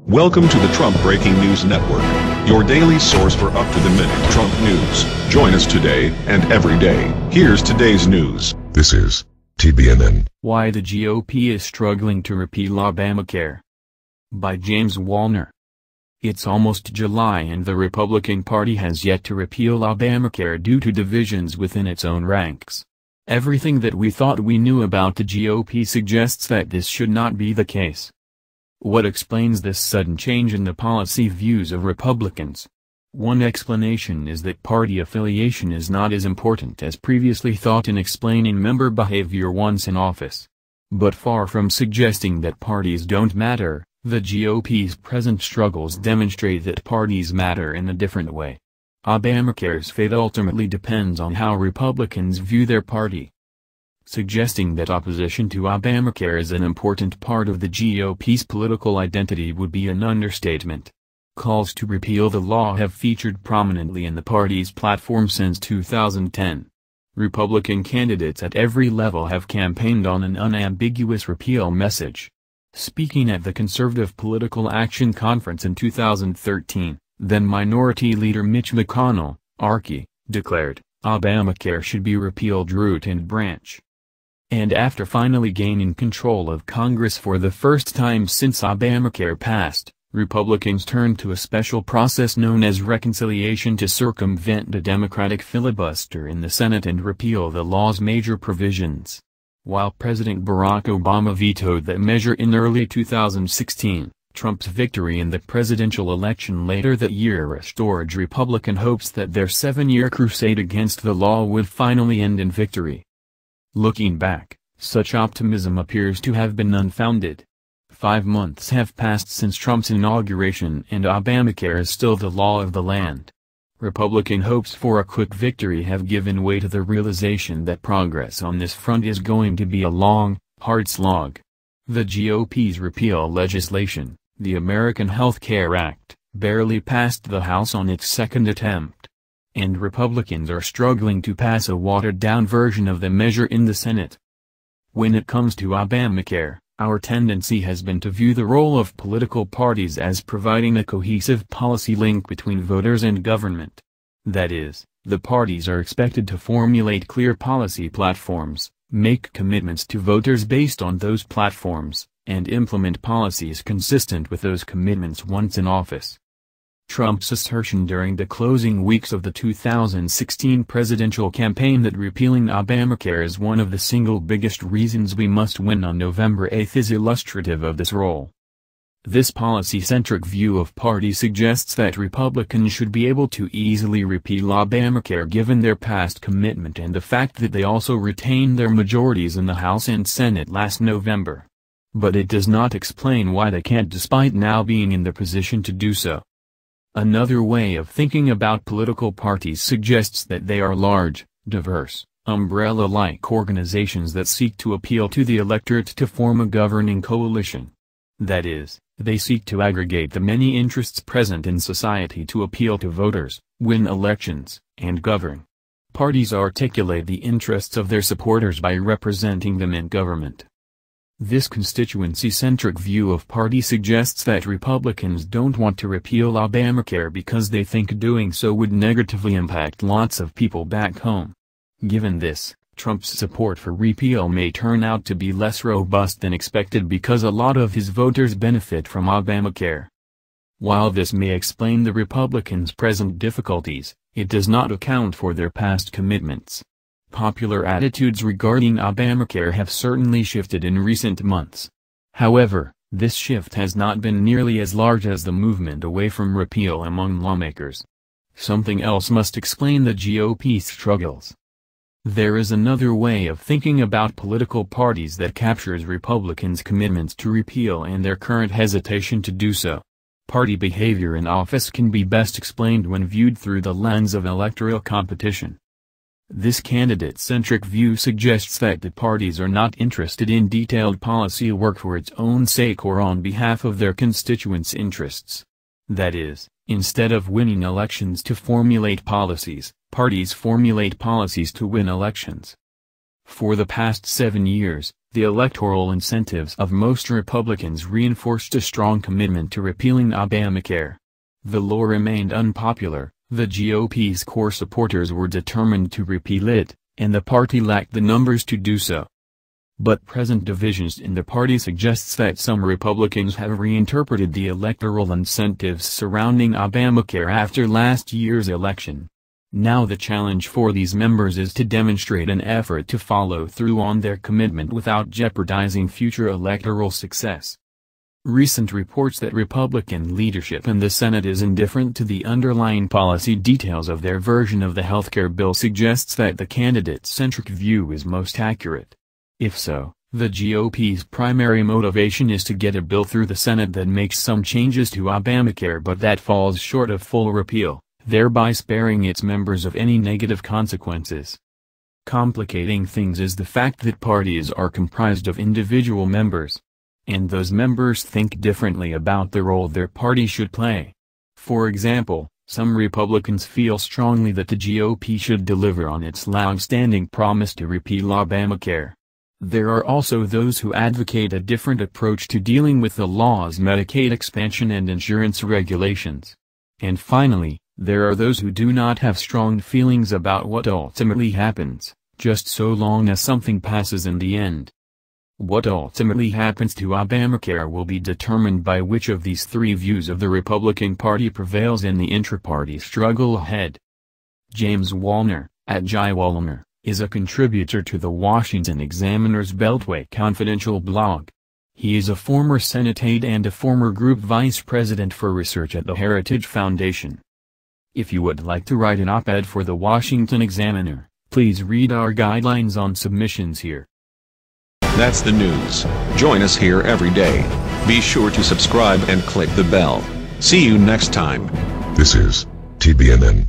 Welcome to the Trump Breaking News Network, your daily source for up-to-the-minute Trump news. Join us today and every day. Here's today's news. This is TBNN. Why the GOP is struggling to repeal Obamacare. By James Wallner. It's almost July and the Republican Party has yet to repeal Obamacare due to divisions within its own ranks. Everything that we thought we knew about the GOP suggests that this should not be the case. What explains this sudden change in the policy views of Republicans? One explanation is that party affiliation is not as important as previously thought in explaining member behavior once in office. But far from suggesting that parties don't matter, the GOP's present struggles demonstrate that parties matter in a different way. Obamacare's fate ultimately depends on how Republicans view their party. Suggesting that opposition to Obamacare is an important part of the GOP's political identity would be an understatement. Calls to repeal the law have featured prominently in the party's platform since 2010. Republican candidates at every level have campaigned on an unambiguous repeal message. Speaking at the Conservative Political Action Conference in 2013, then-Minority Leader Mitch McConnell, RK, declared, Obamacare should be repealed root and branch. And after finally gaining control of Congress for the first time since Obamacare passed, Republicans turned to a special process known as reconciliation to circumvent a Democratic filibuster in the Senate and repeal the law's major provisions. While President Barack Obama vetoed that measure in early 2016, Trump's victory in the presidential election later that year restored Republican hopes that their 7-year crusade against the law would finally end in victory. Looking back, such optimism appears to have been unfounded. 5 months have passed since Trump's inauguration and Obamacare is still the law of the land. Republican hopes for a quick victory have given way to the realization that progress on this front is going to be a long, hard slog. The GOP's repeal legislation, the American Health Care Act, barely passed the House on its second attempt. And Republicans are struggling to pass a watered-down version of the measure in the Senate. When it comes to Obamacare, our tendency has been to view the role of political parties as providing a cohesive policy link between voters and government. That is, the parties are expected to formulate clear policy platforms, make commitments to voters based on those platforms, and implement policies consistent with those commitments once in office. Trump's assertion during the closing weeks of the 2016 presidential campaign that repealing Obamacare is one of the single biggest reasons we must win on November 8 is illustrative of this role. This policy-centric view of party suggests that Republicans should be able to easily repeal Obamacare given their past commitment and the fact that they also retained their majorities in the House and Senate last November. But it does not explain why they can't despite now being in the position to do so. Another way of thinking about political parties suggests that they are large, diverse, umbrella-like organizations that seek to appeal to the electorate to form a governing coalition. That is, they seek to aggregate the many interests present in society to appeal to voters, win elections, and govern. Parties articulate the interests of their supporters by representing them in government. This constituency-centric view of party suggests that Republicans don't want to repeal Obamacare because they think doing so would negatively impact lots of people back home. Given this, Trump's support for repeal may turn out to be less robust than expected because a lot of his voters benefit from Obamacare. While this may explain the Republicans' present difficulties, it does not account for their past commitments. Popular attitudes regarding Obamacare have certainly shifted in recent months. However, this shift has not been nearly as large as the movement away from repeal among lawmakers. Something else must explain the GOP's struggles. There is another way of thinking about political parties that captures Republicans' commitments to repeal and their current hesitation to do so. Party behavior in office can be best explained when viewed through the lens of electoral competition. This candidate-centric view suggests that the parties are not interested in detailed policy work for its own sake or on behalf of their constituents' interests. That is, instead of winning elections to formulate policies, parties formulate policies to win elections. For the past 7 years, The electoral incentives of most Republicans reinforced a strong commitment to repealing Obamacare. The law remained unpopular, the GOP's core supporters were determined to repeal it, and the party lacked the numbers to do so. But present divisions in the party suggests that some Republicans have reinterpreted the electoral incentives surrounding Obamacare after last year's election. Now the challenge for these members is to demonstrate an effort to follow through on their commitment without jeopardizing future electoral success. Recent reports that Republican leadership in the Senate is indifferent to the underlying policy details of their version of the healthcare bill suggests that the candidate-centric view is most accurate. If so, the GOP's primary motivation is to get a bill through the Senate that makes some changes to Obamacare but that falls short of full repeal, thereby sparing its members of any negative consequences. Complicating things is the fact that parties are comprised of individual members. And those members think differently about the role their party should play. For example, some Republicans feel strongly that the GOP should deliver on its long-standing promise to repeal Obamacare. There are also those who advocate a different approach to dealing with the law's Medicaid expansion and insurance regulations. And finally, there are those who do not have strong feelings about what ultimately happens, just so long as something passes in the end. What ultimately happens to Obamacare will be determined by which of these three views of the Republican Party prevails in the intra-party struggle ahead. James Wallner, at @JWallner, is a contributor to the Washington Examiner's Beltway Confidential blog. He is a former Senate aide and a former group vice president for research at the Heritage Foundation. If you would like to write an op-ed for the Washington Examiner, please read our guidelines on submissions here. That's the news. Join us here every day. Be sure to subscribe and click the bell. See you next time. This is TBNN.